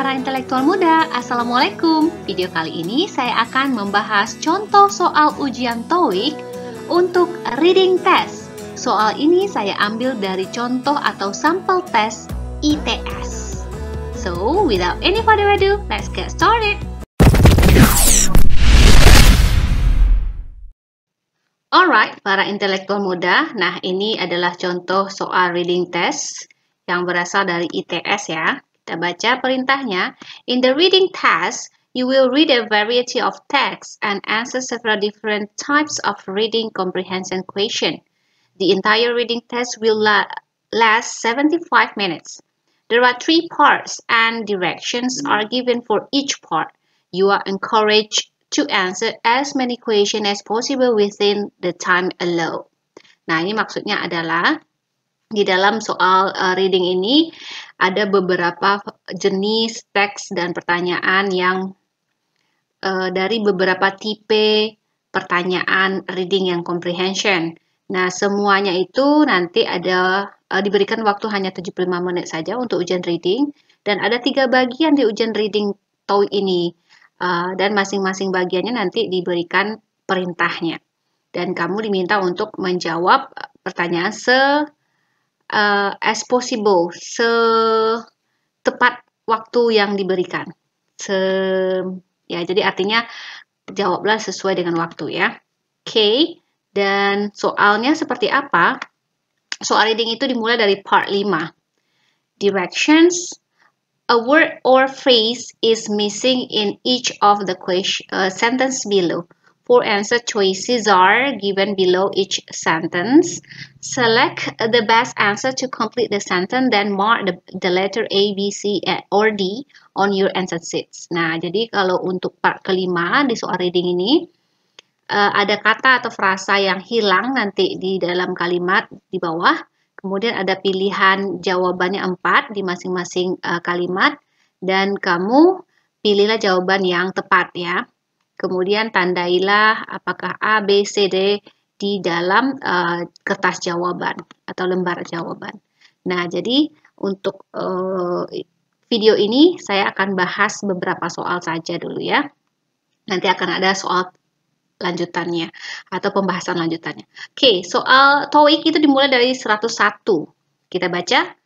para intelektual muda, Assalamualaikum. Video kali ini saya akan membahas contoh soal ujian TOEIC untuk reading test. Soal ini saya ambil dari contoh atau sampel tes ITS. So, without any further ado, let's get started. Alright, para intelektual muda, nah ini adalah contoh soal reading test yang berasal dari ITS ya. Kita baca perintahnya. In the reading test, you will read a variety of texts and answer several different types of reading comprehension question. The entire reading test will last 75 minutes. There are 3 parts and directions are given for each part. You are encouraged to answer as many questions as possible within the time allowed. Nah, ini maksudnya adalah di dalam soal reading ini ada beberapa jenis teks dan pertanyaan yang dari beberapa tipe pertanyaan reading yang comprehension. Nah, semuanya itu nanti ada diberikan waktu hanya 75 menit saja untuk ujian reading dan ada 3 bagian di ujian reading TOEIC ini. Dan masing-masing bagiannya nanti diberikan perintahnya. Dan kamu diminta untuk menjawab pertanyaan as possible, setepat waktu yang diberikan. Jadi artinya jawablah sesuai dengan waktu ya. Oke, dan soalnya seperti apa? Soal reading itu dimulai dari part 5. Directions. A word or phrase is missing in each of the sentence below. 4 answer choices are given below each sentence. Select the best answer to complete the sentence, then mark the letter A, B, C, or D on your answer sheets. Nah, jadi kalau untuk part kelima di soal reading ini, ada kata atau frasa yang hilang nanti di dalam kalimat di bawah. Kemudian ada pilihan jawabannya 4 di masing-masing kalimat. Dan kamu pilihlah jawaban yang tepat ya. Kemudian tandailah apakah A, B, C, D di dalam kertas jawaban atau lembar jawaban. Nah, jadi untuk video ini saya akan bahas beberapa soal saja dulu ya. Nanti akan ada soal lanjutannya atau pembahasan lanjutannya. Oke, soal TOEIC itu dimulai dari 101. Kita baca.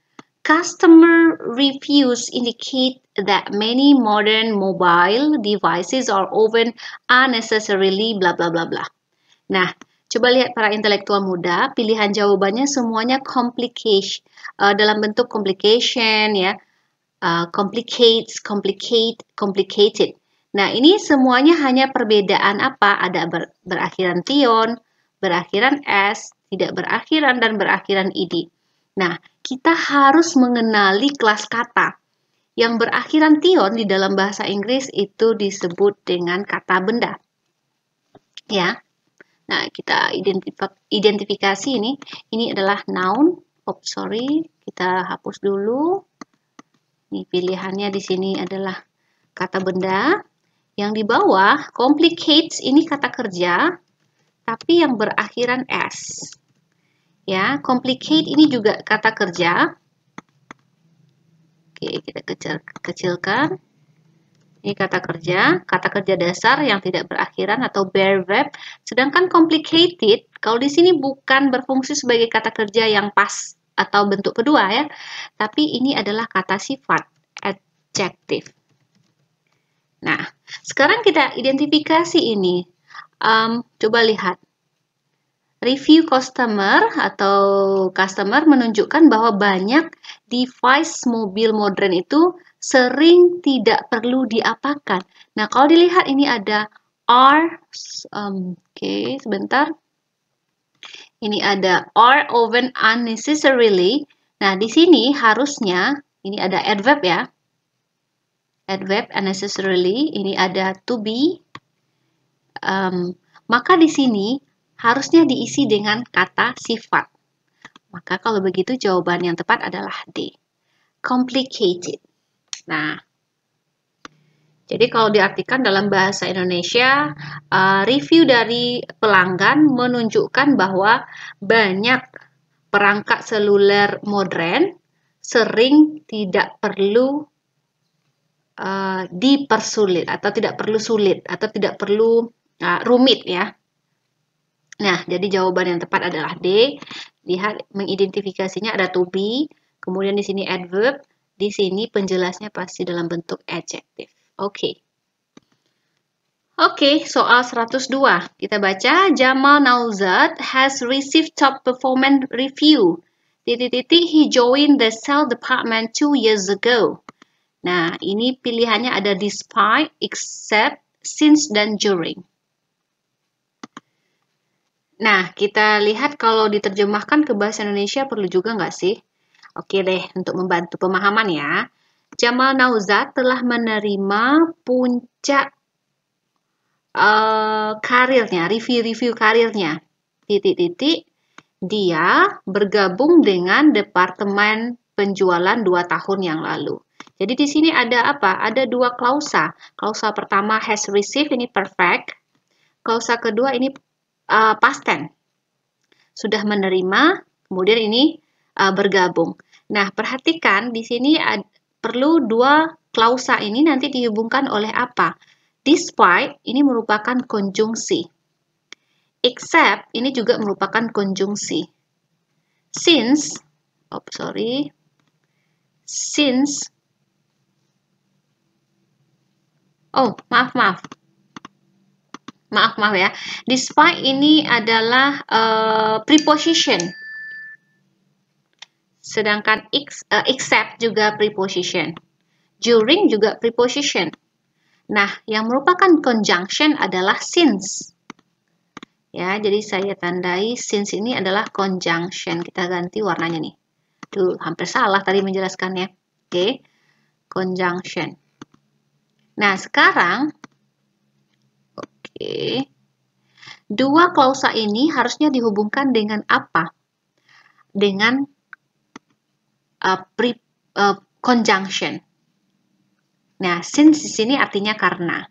Customer reviews indicate that many modern mobile devices are often unnecessarily bla bla bla bla. Nah, coba lihat para intelektual muda, pilihan jawabannya semuanya dalam bentuk complication ya. Complicates, complicate, complicated. Nah, ini semuanya hanya perbedaan apa? Ada berakhiran tion, berakhiran s, tidak berakhiran, dan berakhiran id. Nah, kita harus mengenali kelas kata. Yang berakhiran tion di dalam bahasa Inggris itu disebut dengan kata benda. Ya. Nah, kita identifikasi ini. Ini adalah noun. Kita hapus dulu. Ini pilihannya di sini adalah kata benda. Yang di bawah, complicates ini kata kerja, tapi yang berakhiran s. Ya, complicate ini juga kata kerja. Oke, kita kecilkan. Ini kata kerja dasar yang tidak berakhiran atau bare verb. Sedangkan complicated, kalau di sini bukan berfungsi sebagai kata kerja yang pas atau bentuk kedua ya, tapi ini adalah kata sifat, adjective. Nah, sekarang kita identifikasi ini. Coba lihat. Review customer menunjukkan bahwa banyak device mobil modern itu sering tidak perlu diapakan. Nah, kalau dilihat ini ada are, sebentar. Ini ada are often unnecessarily. Nah, di sini harusnya ini ada adverb ya. Adverb unnecessarily, ini ada to be. Maka di sini harusnya diisi dengan kata sifat. Maka kalau begitu jawaban yang tepat adalah D. Complicated. Nah, jadi kalau diartikan dalam bahasa Indonesia, review dari pelanggan menunjukkan bahwa banyak perangkat seluler modern sering tidak perlu dipersulit atau tidak perlu sulit atau tidak perlu rumit ya. Nah, jadi jawaban yang tepat adalah D. Lihat mengidentifikasinya ada to be, kemudian di sini adverb, di sini penjelasnya pasti dalam bentuk adjective. Oke. Oke, soal 102. Kita baca, Jamal Nauzat has received top performance review. He joined the sales department 2 years ago. Nah, ini pilihannya ada despite, except, since, dan during. Nah, kita lihat kalau diterjemahkan ke bahasa Indonesia perlu juga nggak sih? Oke deh, untuk membantu pemahaman ya. Jamal Nauzat telah menerima puncak karirnya, review karirnya. Dia bergabung dengan departemen penjualan 2 tahun yang lalu. Jadi di sini ada apa? Ada 2 klausa. Klausa pertama has received, ini perfect. Klausa kedua ini past tense. Sudah menerima, kemudian ini bergabung. Nah, perhatikan di sini perlu 2 klausa ini nanti dihubungkan oleh apa? Despite ini merupakan konjungsi. Except ini juga merupakan konjungsi. Since, maaf ya. Despite ini adalah preposition. Sedangkan except juga preposition. During juga preposition. Nah, yang merupakan conjunction adalah since. Ya, jadi saya tandai since ini adalah conjunction. Kita ganti warnanya nih. Tuh, hampir salah tadi menjelaskannya. Oke. Conjunction. Nah, sekarang dua klausa ini harusnya dihubungkan dengan apa? Dengan conjunction. Nah, since di sini artinya karena.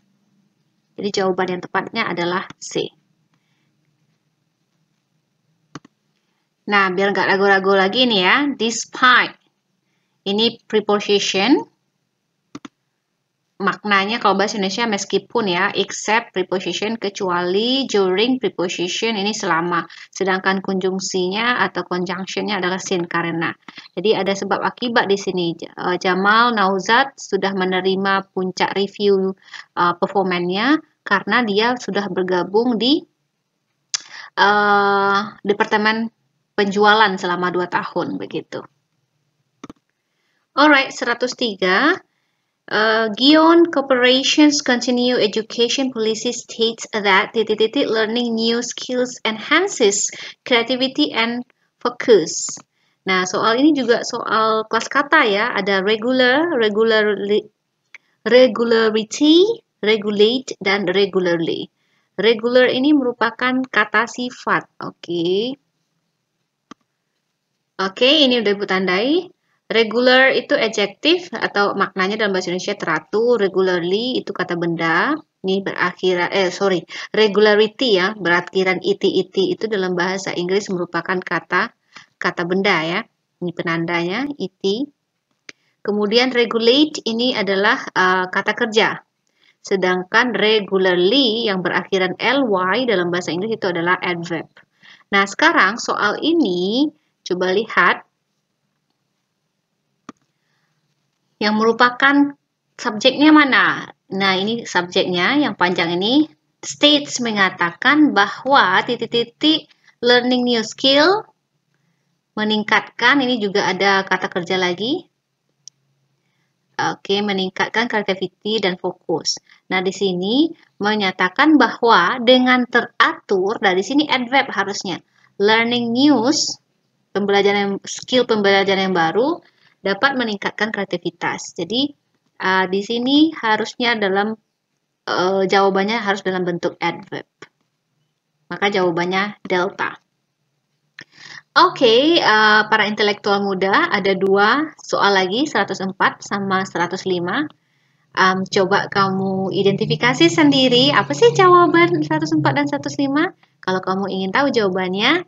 Jadi jawaban yang tepatnya adalah C. Nah, biar nggak ragu-ragu lagi nih ya, despite. Ini preposition. Maknanya kalau bahasa Indonesia meskipun ya, except preposition, kecuali, during preposition, ini selama. Sedangkan konjungsinya atau conjunctionnya adalah sin, karena. Jadi ada sebab akibat di sini. Jamal Nauzat sudah menerima puncak review performanya karena dia sudah bergabung di departemen penjualan selama 2 tahun begitu. Alright, 103. Gion Corporation's Continuing Education Policy states that learning new skills enhances creativity and focus. Nah, soal ini juga soal kelas kata ya. Ada regularity, regulate, dan regularly. Regular ini merupakan kata sifat. Oke, ini udah Ibu tandai. Regular itu adjektif atau maknanya dalam bahasa Indonesia teratur. Regularly itu kata benda. Ini berakhiran, regularity ya, berakhiran ity itu dalam bahasa Inggris merupakan kata benda ya. Ini penandanya ity. Kemudian regulate ini adalah kata kerja. Sedangkan regularly yang berakhiran ly dalam bahasa Inggris itu adalah adverb. Nah, sekarang soal ini coba lihat yang merupakan subjeknya mana? Nah, ini subjeknya yang panjang ini. States mengatakan bahwa learning new skill meningkatkan, ini juga ada kata kerja lagi. Oke, meningkatkan creativity dan fokus. Nah, di sini menyatakan bahwa dengan teratur, dari sini adverb harusnya. Learning news, skill pembelajaran yang baru, dapat meningkatkan kreativitas. Jadi di sini harusnya dalam jawabannya harus dalam bentuk adverb. Maka jawabannya delta. Oke, para intelektual muda, ada 2 soal lagi, 104 sama 105. Coba kamu identifikasi sendiri apa sih jawaban 104 dan 105. Kalau kamu ingin tahu jawabannya,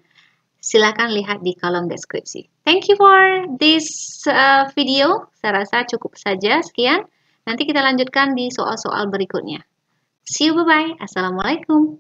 silakan lihat di kolom deskripsi. Thank you for this video. Saya rasa cukup saja. Sekian. Nanti kita lanjutkan di soal-soal berikutnya. See you, bye-bye. Assalamualaikum.